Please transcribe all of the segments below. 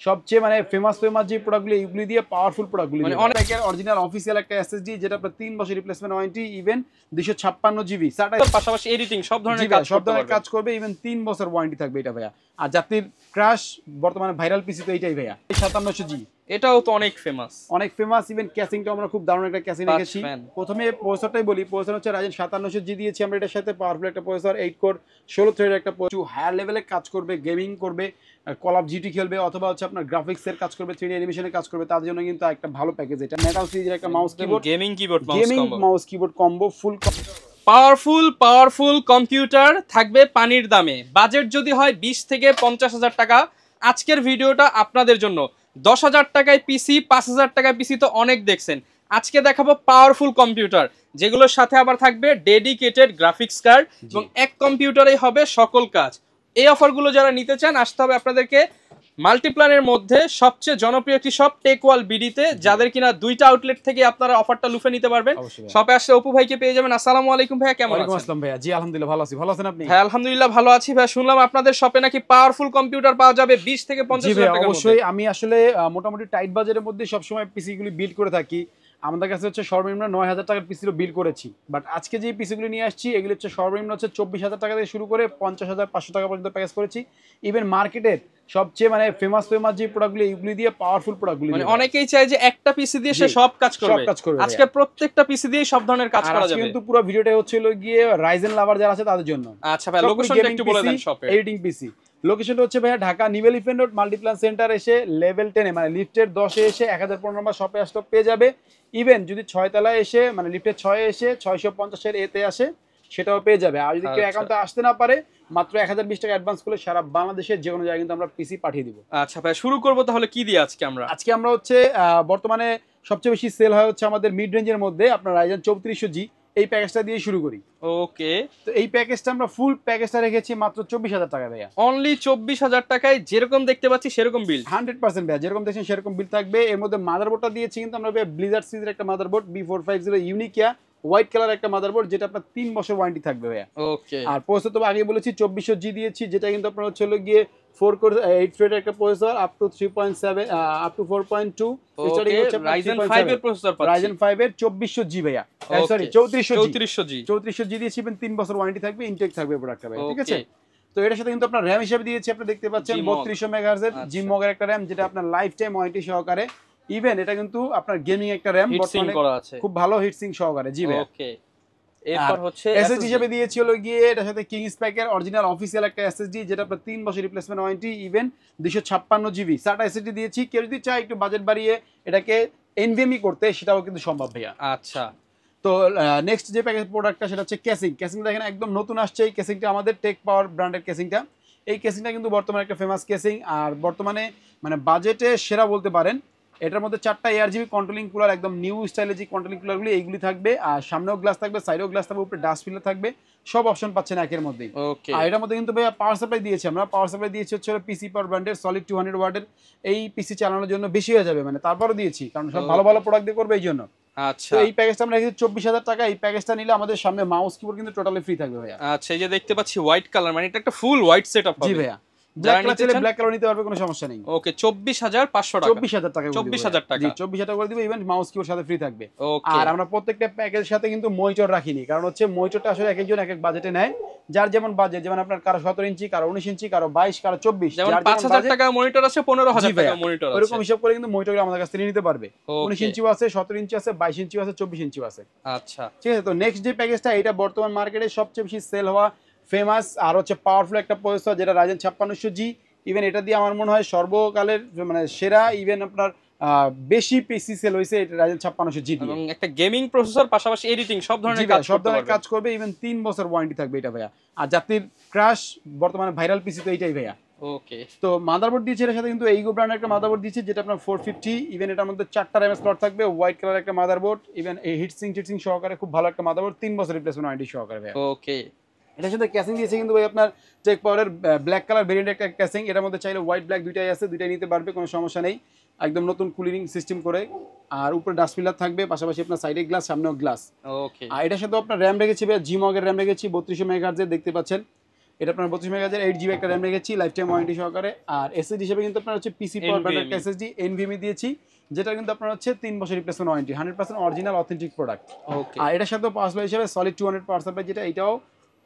সবচেয়ে মানে ফেমাস যে প্রোডাক্টগুলো এইগুলি দিয়ে পাওয়ারফুল প্রোডাক্টগুলি মানে অনেক অরিজিনাল অফিসিয়াল একটা এসএসডি যেটা আপনার 3 বছর রিপ্লেসমেন্ট ওয়ারেন্টি ইভেন 256 জিবি পাশাপাশি এডিটিং সব ধরনের কাজ করবে ইভেন 3 বছর ওয়ারেন্টি থাকবে এটা ভাইয়া। আর জাতির ক্রাশ বর্তমানে ভাইরাল পিসি তো এইটাই ভাইয়া 5700G, এটাও তো অনেক ফেমাস ইভেন ক্যাসিংটা আমরা খুব দারুণ একটা ক্যাসিং রেখেছি। প্রথমে প্রসেসরটাই বলি, প্রসেসর হচ্ছে Ryzen 5700G দিয়েছি আমরা, এটার সাথে পাওয়ারফুল একটা প্রসেসর 8 কোর 16 থ্রেডের একটা হায়ার লেভেলে কাজ করবে, গেমিং করবে, কল অফ জিটি খেলবে অথবা হচ্ছে আপনার গ্রাফিক্সের কাজ করবে, 3D অ্যানিমেশনের কাজ করবে, তার জন্য কিন্তু একটা ভালো প্যাকেজ এটা। মেটাল সিরিজের একটা mouse keyboard, gaming mouse keyboard combo, full powerful computer থাকবে পানির দামে। বাজেট যদি হয় 20 থেকে 50,000 টাকা, আজকের ভিডিওটা আপনাদের জন্য। 10,000 টাকায় পিসি, 5,000 টাকায় পিসি তো অনেক দেখছেন, আজকে দেখাবো পাওয়ারফুল কম্পিউটার যেগুলোর সাথে আবার থাকবে ডেডিকেটেড গ্রাফিক্স কার্ড এবং এক কম্পিউটারেই হবে সকল কাজ। এই অফারগুলো যারা নিতে চান আসতে হবে আপনাদেরকে মাল্টিপ্ল্যানের মধ্যে সবচেয়ে জনপ্রিয় একটি শপ টেকওয়াল বিডিতে, যাদের কিনা দুইটা আউটলেট থেকে আপনারা অফারটা লুফে নিতে পারবেন। শপে আসলে অপু ভাইকে পেয়ে যাবেন। আসসালামু আলাইকুম ভাইয়া, কেমন আছেন? আসসালাম ভাইয়া, জি আলহামদুলিল্লাহ ভালো আছি, ভালো আছেন আপনি? হ্যাঁ আলহামদুলিল্লাহ ভালো আছি ভাই। শুনলাম আপনাদের শপে নাকি পাওয়ারফুল কম্পিউটার পাওয়া যাবে 20 থেকে 50,000 টাকার মধ্যে। অবশ্যই, আমি আসলে মোটামুটি টাইট বাজারের মধ্যে সবসময় পিসিগুলি বিল্ড করে থাকি। আমাদের কাছে হচ্ছে সর্বনিম্ন 9,000 টাকার পিসিও বিল করেছি, বাট আজকে যে পিসিগুলি নিয়ে আসছি এগুলো হচ্ছে সর্বনিম্ন হচ্ছে 24,000 টাকা থেকে শুরু করে 50,500 টাকা পর্যন্ত প্যাকেজ করেছি। ইভেন মার্কেটের সবচেয়ে মানে ফেমাস যে প্রোডাক্টগুলি এইগুলি দিয়ে পাওয়ারফুল প্রোডাক্টগুলি মানে অনেকেই চায় যে একটা পিসি দিয়ে সে সব কাজ করবে। আজকে প্রত্যেকটা পিসি দিয়ে সব ধরনের কাজ করা যাবে। কিন্তু পুরো ভিডিওটা হচ্ছে গিয়ে রাইজেন লাভার যারা আছে তাদের জন্য। আচ্ছা ভাই, লোকেশনটা একটু বলে দেন শপের। এডিটিং পিসি লোকেশনটা হচ্ছে ভাইয়া Dhaka new elephant road Multiplan centre এসে লেভেল 10 এ মানে লিফটের 10 এ এসে 1015 নম্বর শপে আসলে পেয়ে যাবে। ইভেন যদি 6 তলায় এসে মানে লিফটের 6 এ এসে 650 এর এতে আসে সেটাও পেয়ে যাবে। আর যদি কেউ অ্যাকাউন্টে আসতে না পারে মাত্র 1020 টাকা অ্যাডভান্স করলে সারা বাংলাদেশের যে কোনো জায়গায় কিন্তু আমরা পিসি পাঠিয়ে দিব। আচ্ছা ভাই, শুরু করব তাহলে কি দিয়ে আজকে আমরা হচ্ছে বর্তমানে সবচেয়ে বেশি সেল হয় হচ্ছে আমাদের মিড রেঞ্জের মধ্যে আপনার Ryzen 3400G, এই প্যাকেজটা দিয়ে শুরু করি। ওকে, তো এই প্যাকেজটা আমরা ফুল প্যাকেজটা রেখেছি মাত্র 24,000 টাকা ভাইয়া। অনলি 24,000 টাকায় যেরকম দেখতে পাচ্ছি সেরকম বিল 100% ভাইয়া, যেরকম দেখছেন সেরকম বিল থাকবে। এর মধ্যে মাদারবোর্ডটা দিয়েছি কিন্তু আমরা ব্লিজার্ড সিরিজের একটা মাদারবোর্ড B450 ইউনিকিয়া হোয়াইট কালার একটা মাদারবোর্ড, যেটা আপনার 3 বছর ওয়ারেন্টি থাকবে ভাইয়া। ওকে, আর প্রসেসর তো আগে বলেছি 2400G দিয়েছি, যেটা কিন্তু আপনার হচ্ছে গিয়ে 4 কোর 8 থ্রেডের একটা processor up to 3.7 up to 4.2 starting হচ্ছে Ryzen 5 এর প্রসেসর পাচ্ছি। Ryzen 5 এর 2400G ভাইয়া, সরি 3400G দিয়েছি, 3 বছর ওয়ারেন্টি থাকবে, ইনটেক থাকবে প্রোডাক্টটা ভাই, ঠিক আছে? তো এটার সাথে কিন্তু আপনার র‍্যাম হিসেবে দিয়েছি, আপনি দেখতে পাচ্ছেন 3200 মেগাহার্জ এর জিমগ এর একটা র‍্যাম, যেটা আপনার লাইফ টাইম ওয়ারেন্টি সহকারে। ইভেন এটা কিন্তু আপনার গেমিং একটা র‍্যাম, বর্তমানে খুব ভালো হিটসিং সহকারে। জি ভাই, ওকে। এরপর হচ্ছে এসএসডি হিসেবে দিয়েছি গিয়ে এটার সাথে কিংস প্যাকের অরিজিনাল অফিসিয়াল একটা এসএসডি, যেটা আপনার 3 বছর replacement warranty, even 256 GB SATA SSD দিয়েছি। কেউ যদি চায় একটু বাজেট বাড়িয়ে এটাকে এনভিএমই করতে, সেটাও কিন্তু সম্ভব ভাইয়া। আচ্ছা, তো নেক্সট যে প্যাকেজ প্রোডাক্টটা সেটা হচ্ছে কেসিংটা দেখেন একদম নতুন আসছে। এই কেসিংটা আমাদের টেক পাওয়ার ব্র্যান্ডের কেসিংটা। এই কেসিংটা কিন্তু বর্তমানে একটা ফেমাস কেসিং, আর বর্তমানে মানে বাজেটে সেরা বলতে পারেন। এটার মধ্যে 4টা ARGB কন্ট্রোলিং কুলার, একদম নিউ স্টাইলে যে কন্ট্রোলিং কুলারগুলি এইগুলি থাকবে, আর সামনেও গ্লাস থাকবে, সাইডেও গ্লাস থাকবে, উপরে ডাস্ট ফিল্টার থাকবে, সব অপশন পাচ্ছেন একের মধ্যেই। আর এটার মধ্যে কিন্তু ভাইয়া পাওয়ার সাপ্লাই দিয়েছি আমরা। পাওয়ার সাপ্লাই দিয়েছি হচ্ছে পিসি পাওয়ার ব্র্যান্ডের সলিড 200 ওয়াটের। এই পিসি চালানোর জন্য বেশি হয়ে যাবে, মানে তারপরও দিয়েছি, কারণ সব ভালো ভালো প্রোডাক্ট দিয়ে করবে এই জন্য। আচ্ছা, তো এই প্যাকেজটা আমরা রেখেছি 24,000 টাকা। এই প্যাকেজটা নিলে আমাদের সামনে মাউস কিবোর্ড কিন্তু টোটালি ফ্রি থাকবে ভাইয়া। আচ্ছা, এই যে দেখতে পাচ্ছি হোয়াইট কালার, মানে এটা একটা ফুল হোয়াইট সেটআপ হবে। জি ভাইয়া, ব্ল্যাক কালার চাইলে ব্ল্যাক কালার নিতে পারবে, কোনো সমস্যা নেই। ওকে, 24,500 টাকা, 24,000 টাকা, 24,000 টাকা, জি 24,000 টাকা করে দিব। ইভেন মাউস কিবোর্ড সাথে ফ্রি থাকবে। আর আমরা প্রত্যেকটা প্যাকেজের সাথে কিন্তু মনিটর রাখিনি, কারণ হচ্ছে মনিটরটা আসলে এক একজন এক এক বাজেটে নেয়, যার যেমন বাজেট, যেমন আপনার কারো 17 ইঞ্চি, কারো 19 ইঞ্চি, কারো 22, কারো 24, যেমন 5,000 টাকা মনিটর আছে, 15,000 টাকা মনিটর আছে, এরকম হিসাব করে কিন্তু মনিটরগুলো আমাদের কাছ থেকে নিতে পারবে। 19 ইঞ্চিও আছে, 17 ইঞ্চি আছে, 22 ইঞ্চিও আছে, 24 ইঞ্চিও আছে। আচ্ছা, ঠিক আছে। তো নেক্সট যে প্যাকেজটা, এটা বর্তমান মার্কেটে সবচেয়ে বেশি সেল হওয়া ফেমাস আর হচ্ছে পাওয়ারফুল একটা প্রসেসর, যেটা Ryzen 5600G। ইভেন এটা দিয়ে আমার মনে হয় সর্বকালের মানে সেরা, ইভেন আপনার বেশি পিসি সেল হয়েছে এটা Ryzen 5600G দিয়ে। এবং একটা গেমিং প্রসেসর, পাশাপাশি এডিটিং সব ধরনের কাজ করবে, ইভেন 3 বছর ওয়ারেন্টি থাকবে এটা ভাইয়া। আর জাতির ক্রাশ বর্তমানে ভাইরাল পিসি তো এইটাই ভাইয়া। ওকে, তো মাদারবোর্ড দিয়েছে এর সাথে কিন্তু এইগো ব্র্যান্ডের একটা মাদারবোর্ড দিয়েছে, যেটা আপনার 450। ইভেন এটার মধ্যে 4টা RAM স্লট থাকবে, হোয়াইট কালার একটা মাদারবোর্ড, ইভেন এই হিটসিং সহকারে খুব ভালো একটা মাদারবোর্ড, 3 বছর রিপ্লেসমেন্ট ওয়ারেন্টি সহকারে ভাইয়া। ওকে, এটার সাথে ক্যাসিং দিয়েছে কিন্তু ভাই আপনার টেক পাওয়ারের ব্ল্যাক কালার ভেরিয়েন্ট একটা ক্যাসিং। এটার মধ্যে চাইলে হোয়াইট ব্ল্যাক দুইটাই আছে, দুইটাই নিতে পারবে, কোনো সমস্যা নেই। একদম নতুন কুলিং সিস্টেম করে, আর উপরে ডাস্ট ফিল্টার থাকবে, পাশাপাশি আপনার সাইডে গ্লাস, সামনেও গ্লাস। ওকে, আর এটার সাথে আপনার র্যাম রেখেছি ভাই জিমগ এর র্যাম রেখেছি 3200 মেগাহার্জ এর, দেখতে পাচ্ছেন। এটা আপনার 32 মেগাহার্জের 8GB একটা র্যাম রেখেছি লাইফ টাইম ওয়ারেন্টি সহকারে। আর এসএসডি হিসেবে কিন্তু আপনার হচ্ছে পিসি পাওয়ার ব্র্যান্ডের একটা এসএসডি এনভিএমই দিয়েছি, যেটা কিন্তু আপনার হচ্ছে 3 বছর replacement warranty, 100% original authentic product. Okay আর এটার সাথে পাওয়ার সাপ্লাই হিসেবে সলিড 200 পাওয়ার সাপ্লাই, যেটা এটাও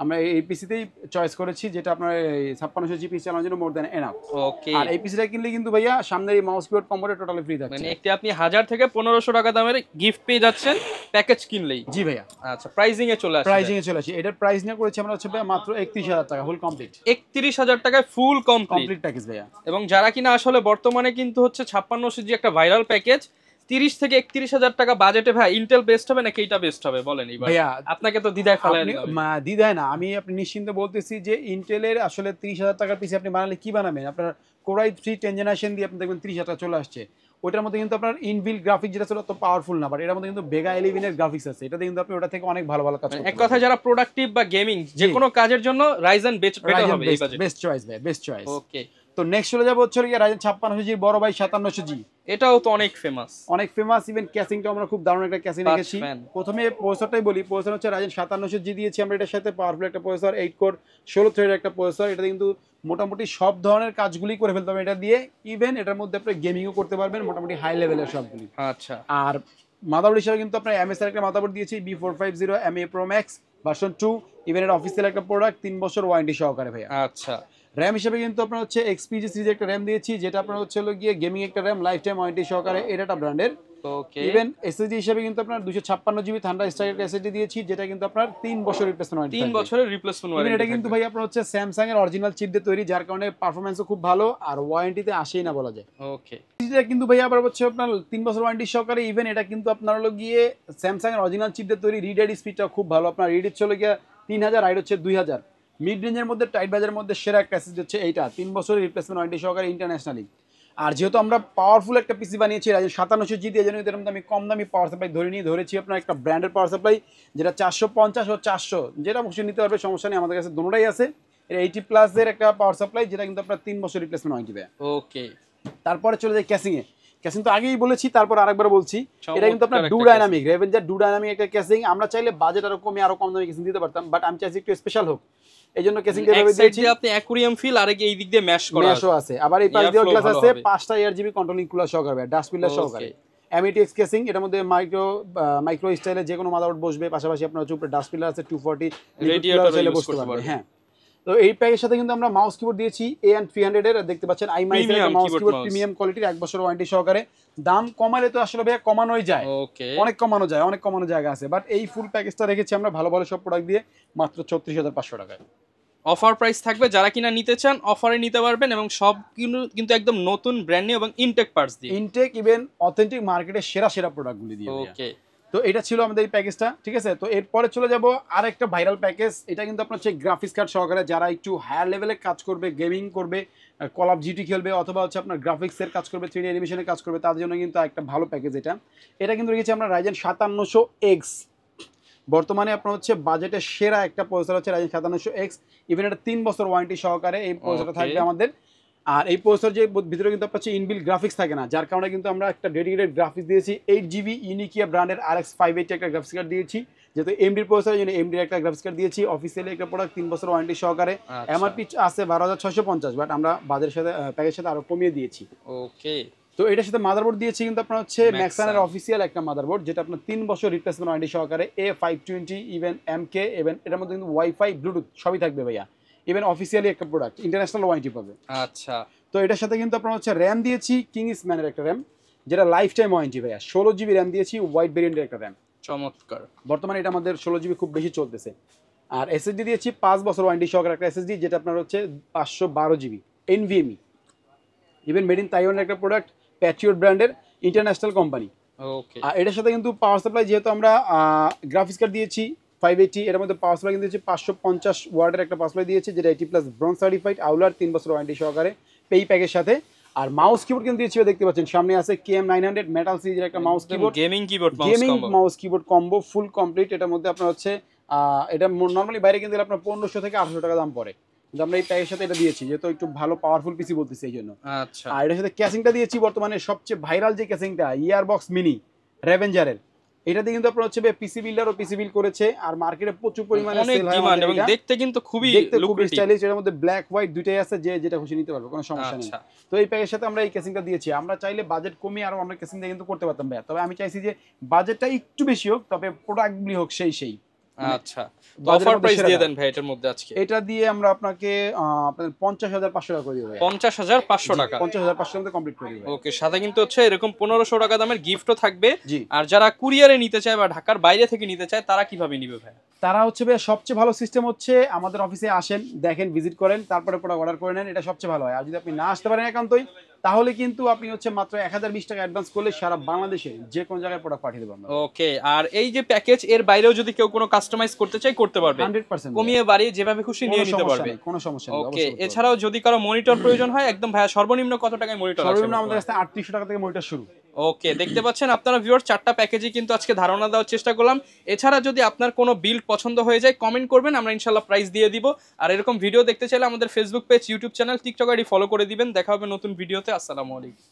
আমরা এই পিসিতেই চয়েস করেছি, যেটা আপনার 5600 জিবি চালানোর জন্য মোর দ্যান এনাফ। ওকে আর এই পিসিটা কিনলে কিন্তু ভাইয়া সামনের এই মাউস কিবোর্ড কম্বোটা টোটালি ফ্রি থাকছে। মানে একটি আপনি 1000 থেকে 1500 টাকা দামের গিফট পেয়ে যাচ্ছেন প্যাকেজ কিনলেই। জি ভাইয়া। আচ্ছা প্রাইজিং এ চলে আসছে। প্রাইজিং এ চলে আসি, এটার প্রাইস নিয়ে করেছি আমরা হচ্ছে ভাইয়া মাত্র 31000 টাকা ফুল কমপ্লিট। 31000 টাকায় ফুল কমপ্লিট কমপ্লিট প্যাকেজ ভাইয়া। এবং যারা কিনা আসলে বর্তমানে কিন্তু হচ্ছে 5600 জি একটা ভাইরাল প্যাকেজ 30 থেকে 31000 টাকা বাজেটে, ভাই ইন্টেল বেস্ট হবে নাকি এটা বেস্ট হবে বলেন এইবার? ভাইয়া আপনাকে তো দ্বিধায় ফেলায় আপনি দিলাম। দ্বিধায় না, আমি আপনি নিশ্চিন্তে বলতেছি যে ইন্টেলের আসলে 30000 টাকার পিসি আপনি বানালে কি বানাবেন, আপনার Core i3 10 জেনারেশন দিয়ে আপনি দেখবেন 30000 টাকা চলে আসছে। ওটার মধ্যে কিন্তু আপনার ইনবিল্ট গ্রাফিক্স যেটা ছিল অত পাওয়ারফুল না, বাট এর মধ্যে কিন্তু Vega 11 এর গ্রাফিক্স আছে, এটাতে কিন্তু আপনি ওটা থেকে অনেক ভালো ভালো কাজ করতে এক কথা যারা প্রোডাক্টিভ বা গেমিং যে কোনো কাজের জন্য রাইজেন বেটার হবে এই বাজেটে। বেস্ট চয়েস ভাই, বেস্ট চয়েস। ওকে তো নেক্সট চলে যাবো হচ্ছে রাইজেন 5600G বড় ভাই 5700G, এটাও তো অনেক ফেমাস। অনেক ফেমাস। ইভেন ক্যাসিংটা আমরা খুব দারুণ একটা ক্যাসিং রেখেছি। প্রথমে প্রসেসরটাই বলি, প্রসেসর হচ্ছে রাইজেন 5700G দিয়েছি আমরা, এটার সাথে পাওয়ারফুল একটা প্রসেসর 8 কোর 16 থ্রেডের একটা প্রসেসর। এটা কিন্তু মোটামুটি সব ধরনের কাজগুলি করে ফেলতে হবে এটা দিয়ে, ইভেন এটার মধ্যে আপনি গেমিংও করতে পারবেন মোটামুটি হাই লেভেলের সবগুলি। আচ্ছা আর মাদারবোর্ড হিসেবে কিন্তু আপনার MSI এর একটা মাদারবোর্ড দিয়েছি B450 MA Pro Max version 2, even এর অফিসিয়াল একটা প্রোডাক্ট 3 বছর ওয়ারেন্টি সহকারে ভাইয়া। আচ্ছা র্যাম হিসেবে কিন্তু আপনার হচ্ছে XPG সিরিজের একটা র্যাম দিয়েছি, যেটা আপনার হচ্ছে হলো গিয়ে গেমিং একটা র্যাম লাইফ টাইম ওয়ারেন্টি সহকারে, এটা ব্র্যান্ডের। ওকে ইভেন এসএসডি হিসেবে কিন্তু আপনার 256GB থান্ডারস্ট্রাইক একটা এসএসডি দিয়েছি, যেটা কিন্তু আপনার 3 বছর রিপ্লেসমেন্ট ওয়ারেন্টি, 3 বছরের রিপ্লেসমেন্ট ওয়ারেন্টি। এটা কিন্তু ভাই আপনার হচ্ছে স্যামসাং এর অরিজিনাল চিপ দিয়ে তৈরি, যার কারণে পারফরম্যান্সও খুব ভালো আর ওয়ারেন্টিতে আসেই না বলা যায়। ওকে এটা কিন্তু ভাই আবার হচ্ছে আপনার 3 বছর ওয়ারেন্টি সহকারে। ইভেন এটা কিন্তু আপনার হলো গিয়ে স্যামসাং এর অরিজিনাল চিপ দিয়ে তৈরি, রিড স্পিডটা খুব ভালো, আপনার রিড হচ্ছে গিয়ে 3000, রাইড হচ্ছে 2000। মিড রেঞ্জের মধ্যে টাইট বাজারের মধ্যে সেরা একটা এসএসডি হচ্ছে এইটা, 3 বছরের রিপ্লেসমেন্ট ওয়ারেন্টি সহকারে ইন্টারন্যাশনালি। আর যেহেতু আমরা পাওয়ারফুল একটা পিসি বানিয়েছি রাইজেন 5700G দিয়ে, জন্য এর মধ্যে আমি কম দামি পাওয়ার সাপ্লাই ধরেছি আপনার একটা ব্র্যান্ডের পাওয়ার সাপ্লাই, যেটা 450 ও 400 যেটা অবশ্যই নিতে পারবে, সমস্যা নেই, আমাদের কাছে দুটোটাই আছে। এর 80+ এর একটা পাওয়ার সাপ্লাই, যেটা কিন্তু আপনার 3 বছর রিপ্লেসমেন্ট ওয়ারেন্টি দেয়। ওকে তারপরে চলে যায় ক্যাসিং এ। ক্যাসিং তো আগেই বলেছি, তারপর আরেকবার বলছি, এটা কিন্তু আপনার ডু ডাইনামিক রেভেঞ্জার ডু ডাইনামিক একটা ক্যাসিং। আমরা চাইলে বাজেট আরো কমে আরো কম দামে ক্যাসিং দিতে পারতাম, বাট আমি চাইছি একটু স্পেশাল হোক, এইজন্য ক্যাসিংটা এভাবে দিয়েছি। আপনি অ্যাকুরিয়াম ফিল আর এই দিক দিয়ে ম্যাশ করা আছে, আবার এই পাশ দিয়ে গ্লাস আছে, 5টা এয়ারজিবি কন্ট্রোলিং কুলার সহকারে, ডাস্ট পিলার সহকারে, METX ক্যাসিং। এটার মধ্যে মাইক্রো স্টাইলে যে কোনো মাদারবোর্ড বসবে, পাশাপাশি আপনার হচ্ছে উপরে ডাস্ট পিলার আছে 240 রেডিয়েটর চাইলে বসতে পারবে। হ্যাঁ, তো এই প্যাকের সাথে কিন্তু আমরা মাউস কিবোর্ড দিয়েছি AN300 এর, দেখতে পাচ্ছেন iMice এর মাউস কিবোর্ড প্রিমিয়াম কোয়ালিটির 1 বছর ওয়ারেন্টি সহকারে। দাম কমালে তো আসলে ভাইয়া কমানোই যায়, অনেক কমানো জায়গা আছে, বাট এই ফুল প্যাকেজটা রেখেছি আমরা ভালো ভালো সব প্রোডাক্ট দিয়ে মাত্র 34500 টাকায়। অফার প্রাইস থাকবে, যারা কিনা নিতে চান অফারে নিতে পারবেন, এবং সব কিন্তু একদম নতুন ব্র্যান্ড নিউ এবং ইনটেক পার্টস দিয়ে, ইনটেক ইভেন অথেন্টিক মার্কেটের সেরা প্রোডাক্টগুলি দিয়ে। ওকে, তো এটা ছিল আমাদের এই প্যাকেজটা, ঠিক আছে। তো এরপরে চলে যাব আরেকটা ভাইরাল প্যাকেজ, এটা কিন্তু আপনার হচ্ছে গ্রাফিক্স কার্ড সহকারে, যারা একটু হায়ার লেভেলে কাজ করবে, গেমিং করবে, কল অফ জিটি খেলবে, অথবা হচ্ছে আপনার গ্রাফিক্সের কাজ করবে, 3D অ্যানিমেশনের কাজ করবে, তাদের জন্য কিন্তু একটা ভালো প্যাকেজ এটা কিন্তু রেখেছি আমরা রাইজেন 5700X। বর্তমানে আপনার হচ্ছে বাজেটের সেরা একটা প্রসেসর হচ্ছে রাইজেন 5700X, ইভেন এটা 3 বছর ওয়ারেন্টি সহকারে এই প্রসেসরটা থাকবে আমাদের। আর এই প্রসেসর যে ভিতরে কিন্তু আপনার হচ্ছে ইনবিল্ট গ্রাফিক্স থাকে না, যার কারণে কিন্তু আমরা একটা ডেডিকেটেড গ্রাফিক্স দিয়েছি, 8GB ইউনিকিয়া ব্র্যান্ডের RX 580 একটা গ্রাফিক্স কার্ড দিয়েছি, যেহেতু এমডি প্রসেসরের জন্য এমডি একটা গ্রাফিক্স কার্ড দিয়েছি, অফিসিয়ালি একটা প্রোডাক্ট 3 বছর ওয়ারেন্টি সহকারে। এমআরপি আছে 12650, বাট আমরা বাজারের সাথে প্যাকেজের সাথে আরো কমিয়ে দিয়েছি। ওকে, তো এটার সাথে মাদারবোর্ড দিয়েছি কিন্তু আপনার হচ্ছে ম্যাক্সানের অফিসিয়াল একটা মাদারবোর্ড, যেটা আপনার 3 বছর রিপ্লেসমেন্ট ওয়ারেন্টি সহকারে, A520 ইভেন MK, ইভেন এটার মধ্যে কিন্তু ওয়াইফাই ব্লুটুথ সবই থাকবে ভাইয়া, ইভেন অফিসিয়ালি একটা প্রোডাক্ট, ইন্টারন্যাশনাল ওয়ারেন্টি পাবে। আচ্ছা, তো এটার সাথে কিন্তু আপনার হচ্ছে র্যাম দিয়েছি কিংসম্যানের একটা র্যাম, যেটা লাইফ টাইম ওয়ারেন্টি ভাইয়া, 16GB র্যাম দিয়েছি, হোয়াইট ভেরিয়েন্টের একটা র্যাম, চমৎকার। বর্তমানে এটা আমাদের 16GB খুব বেশি চলতেছে। আর এসএসডি দিয়েছি 5 বছর ওয়ারেন্টি সহকারে একটা এসএসডি, যেটা আপনার হচ্ছে 512GB NVMe, even made in তাইওয়ানের একটা প্রোডাক্ট, প্যাট্রিয়ট ব্র্যান্ডের, ইন্টারন্যাশনাল কোম্পানি। ওকে, আর এটার সাথে কিন্তু পাওয়ার সাপ্লাই, যেহেতু আমরা গ্রাফিক্স কার্ড দিয়েছি 580, এর মধ্যে পাওয়ার সাপ্লাই কিন্তু দিয়েছি 550 ওয়াটের একটা পাওয়ার সাপ্লাই দিয়েছি, যেটা 80+ ব্রোঞ্জ সার্টিফাইড, আউলার 3 বছর ওয়ারেন্টি সহকারে পেই প্যাকের সাথে। আর মাউস কিবোর্ড কিন্তু দিয়েছি, দেখতে পাচ্ছেন সামনে আছে KM900 মেটাল সিরিজের একটা mouse keyboard, gaming mouse keyboard combo full complete. এটার মধ্যে আপনার হচ্ছে এটা নর্মালি বাইরে কিন্তু আপনার 1500 থেকে 800 টাকা দাম পড়ে, কিন্তু আমরা এই প্যাকের সাথে এটা দিয়েছি, যেহেতু একটু ভালো পাওয়ারফুল পিসি বলতেছি এই জন্য। আচ্ছা, আর এটার সাথে ক্যাসিংটা দিয়েছি বর্তমানে সবচেয়ে ভাইরাল যে ক্যাসিংটা, ইয়ারবক্স মিনি রেভেঞ্জারের, এটা দিয়ে কিন্তু আপনার হচ্ছে পিসি বিল্ডারও পিসি বিল করেছে, আর মার্কেটে প্রচুর পরিমাণে অনেক সেল হয় ডিমান্ড এবং এটা। দেখতে কিন্তু খুবই খুবই লুক্রেটিভ। স্টাইলিশ, এর মধ্যে ব্ল্যাক হোয়াইট দুইটাই আছে, যে যেটা খুশি নিতে পারবে, কোনো সমস্যা নেই। আচ্ছা তো এই প্যাকের সাথে আমরা এই কেসিংটা দিয়েছি। আমরা চাইলে বাজেট কমিয়ে আরো আমরা কেসিং দিয়ে কিন্তু করতে পারতাম ভাইয়া, তবে আমি চাইছি যে বাজেটটা একটু বেশি হোক, তবে প্রোডাক্টগুলি হোক সেই আচ্ছা, বাজারের অফার মধ্যে প্রাইস সেরা দিয়ে দাম। দেন ভাই এটার মধ্যে আজকে। এটা দিয়ে আমরা আপনাকে আপনাদের 50,500 টাকা করে দিব ভাই। 50,500 টাকা। 50,500 টাকা কমপ্লিট করে দিব। ওকে, সাথে কিন্তু হচ্ছে এরকম 1500 টাকা দামের গিফটও থাকবে। জি। আর যারা কুরিয়ারে নিতে চায় বা ঢাকার বাইরে থেকে নিতে চায় তারা কিভাবে নিবে ভাই? তারা হচ্ছে ভাই সবচেয়ে ভালো সিস্টেম হচ্ছে আমাদের অফিসে আসেন, দেখেন, ভিজিট করেন, তারপরে প্রোডাক্ট অর্ডার করে নেন, এটা সবচেয়ে ভালো হয়। আর যদি আপনি না আসতে পারেন একান্তই, তাহলে কিন্তু আপনি হচ্ছে মাত্র 1020 টাকা অ্যাডভান্স করলে সারা বাংলাদেশে যে কোনো জায়গায় প্রোডাক্ট পাঠিয়ে দেবো আমরা। ওকে, আর এই যে প্যাকেজ এর বাইরেও যদি কেউ কোনো কাস্টমাইজ করতে চায় করতে পারবে 100% কমিয়ে বাড়িয়ে যেভাবে খুশি নিয়ে নিতে পারবে। কোনো সমস্যা নেই। ওকে, এছাড়াও যদি কারো মনিটর প্রয়োজন হয় একদম ভাইয়া সর্বনিম্ন কত টাকায় মনিটর আছে? সর্বনিম্ন আমাদের কাছে 3800 টাকা থেকে মনিটর শুরু। ওকে, দেখতে পাচ্ছেন আপনারা ভিউয়ার, 4টা প্যাকেজই কিন্তু আজকে ধারণা দেওয়ার চেষ্টা করলাম। এছাড়া যদি আপনার কোনো বিল্ড পছন্দ হয়ে যায় কমেন্ট করবেন, আমরা ইনশাল্লাহ প্রাইস দিয়ে দিব। আর এরকম ভিডিও দেখতে চাইলে আমাদের Facebook page, YouTube channel, TikTok ID follow করে দিবেন। দেখা হবে নতুন ভিডিওতে। আসসালামু আলাইকুম।